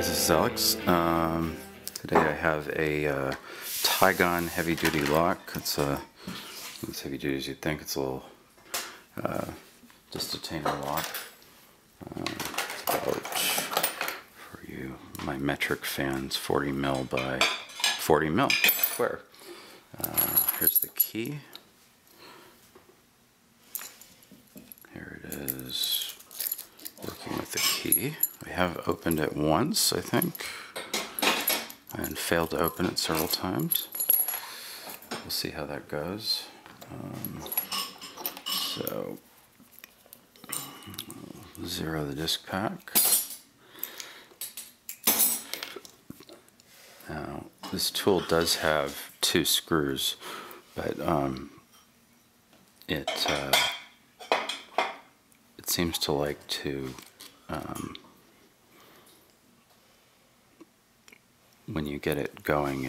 guys, this is Alex. Today I have a Tigon heavy duty lock. It's as heavy duty as you'd think. It's a little Disc-Detainer lock. It's about, for you my metric fans, 40 mil by 40 mil square. Here's the key. Here it is. Working with the key. I have opened it once, I think, and failed to open it several times. We'll see how that goes. So, zero the disc pack. Now, this tool does have 2 screws, but it seems to like to, when you get it going,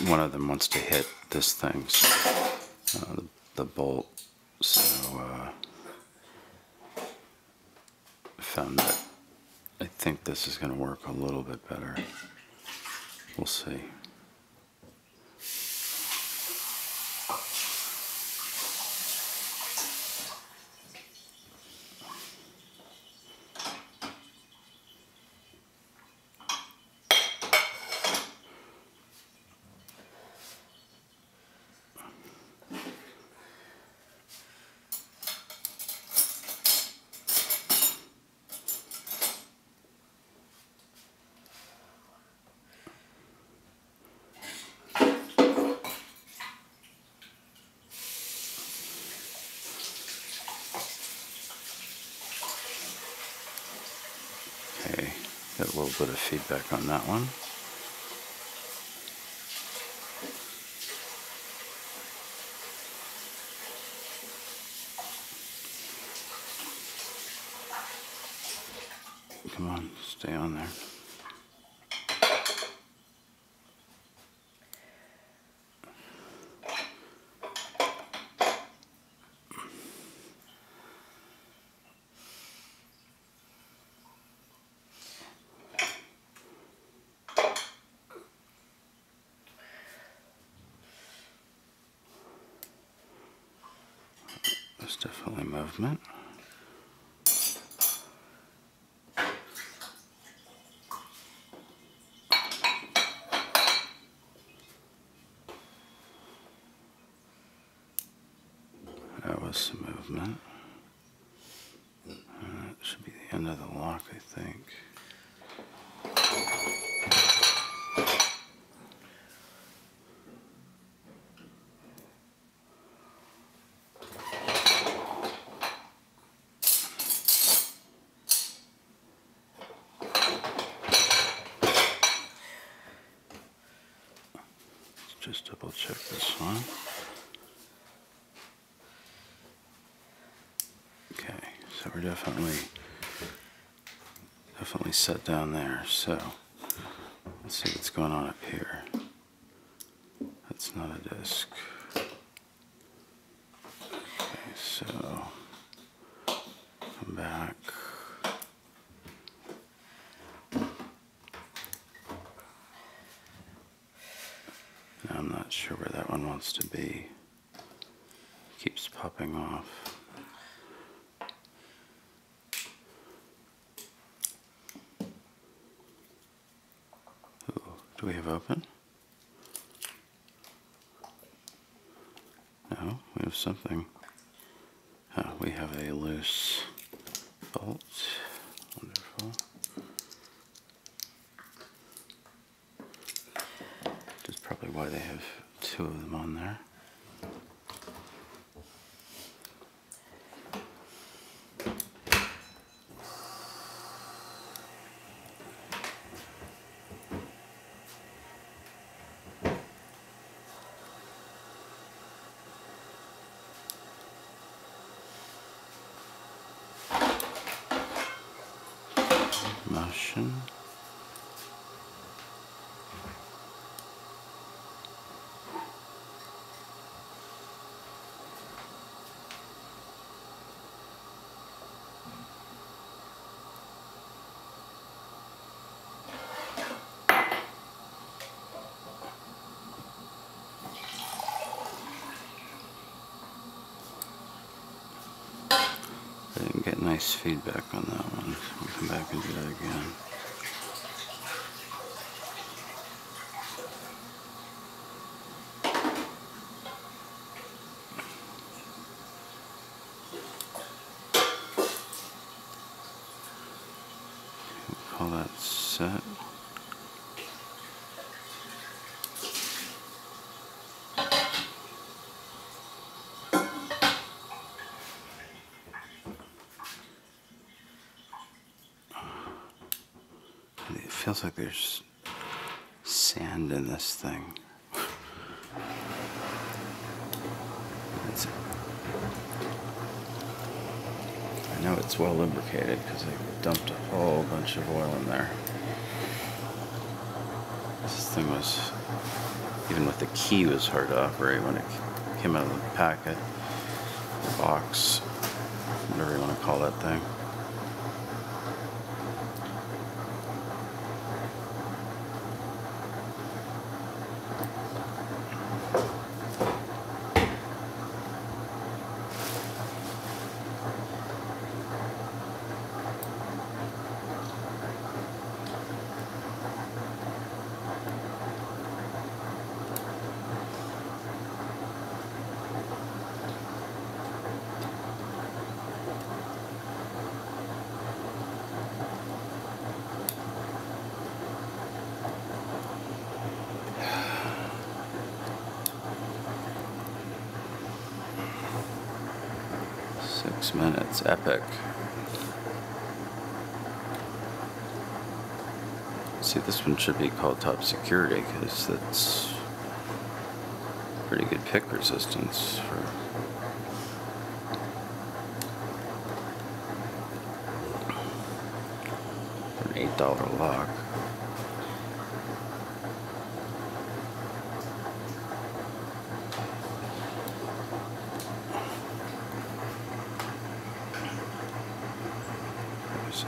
one of them wants to hit this thing, the bolt. So I found that I think this is going to work a little bit better. We'll see. Okay, got a little bit of feedback on that one. Come on, stay on there. There's definitely movement. That was some movement. That should be the end of the lock, I think. Just double check this one. Okay, so we're definitely set down there. So let's see what's going on up here. That's not a disc. Okay, so come back. Now I'm not sure where that one wants to be. Keeps popping off. Ooh, do we have open? No, we have something. Oh, we have a loose bolt. Wonderful. That's probably why they have 2 of them on there. Motion. Didn't get nice feedback on that one. We'll come back and do that again. We'll call that set. It feels like there's sand in this thing. I know it's well lubricated because I dumped a whole bunch of oil in there. This thing was, even with the key, was hard to operate when it came out of the packet, the box, whatever you want to call that thing. Minutes, epic. See, this one should be called top security because that's pretty good pick resistance for an $8 lock.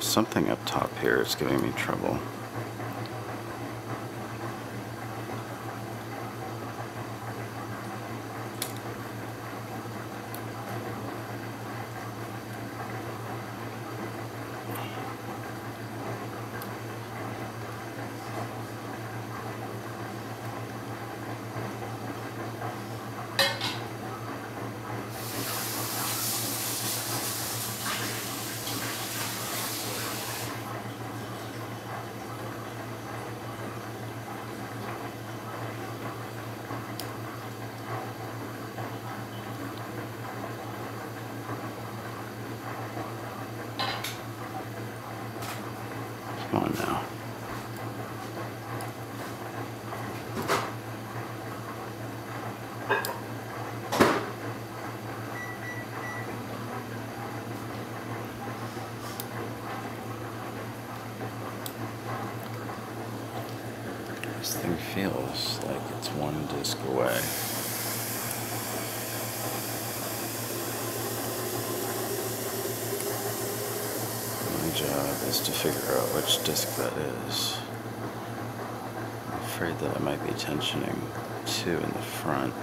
Something up top here is giving me trouble. Come on now. This thing feels like it's one disc away. Job is to figure out which disc that is. I'm afraid that I might be tensioning two in the front.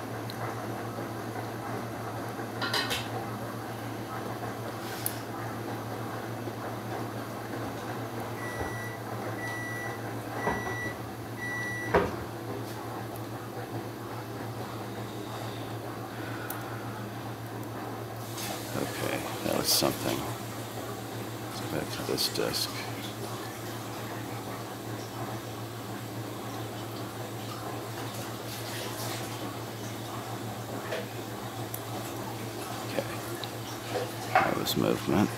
Okay, that was something. Back to this disc. Okay, that was movement.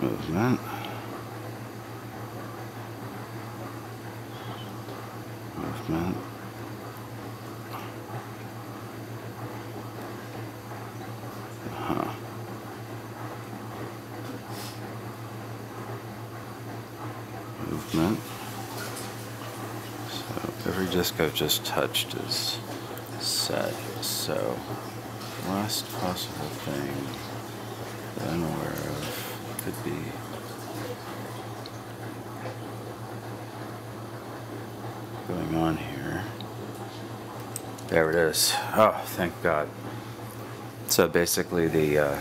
Movement. Movement. Movement. So Every disc I've just touched is set, so last possible thing that I'm aware of could be going on here. There it is. Oh, thank God. So basically I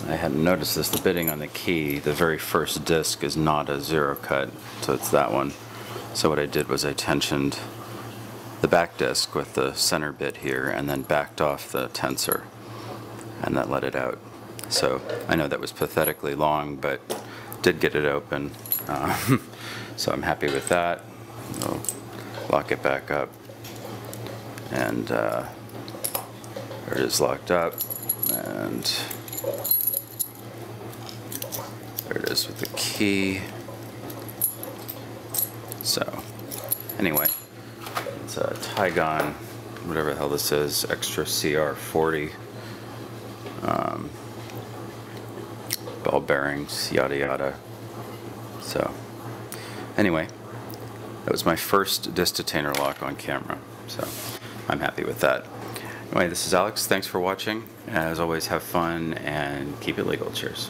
hadn't noticed this, the bitting on the key, the very first disc is not a zero cut, so it's that one. So what I did was I tensioned the back disc with the center bit here and then backed off the tensor, and that let it out. So I know that was pathetically long, but did get it open. So I'm happy with that. I'll lock it back up, and there it is locked up, and there it is with the key. So anyway, it's a Tigon, whatever the hell this is, extra CR40, ball bearings, yada yada. So anyway, that was my first Disc-Detainer lock on camera, so I'm happy with that. Anyway, this is Alex. Thanks for watching. As always, have fun and keep it legal. Cheers.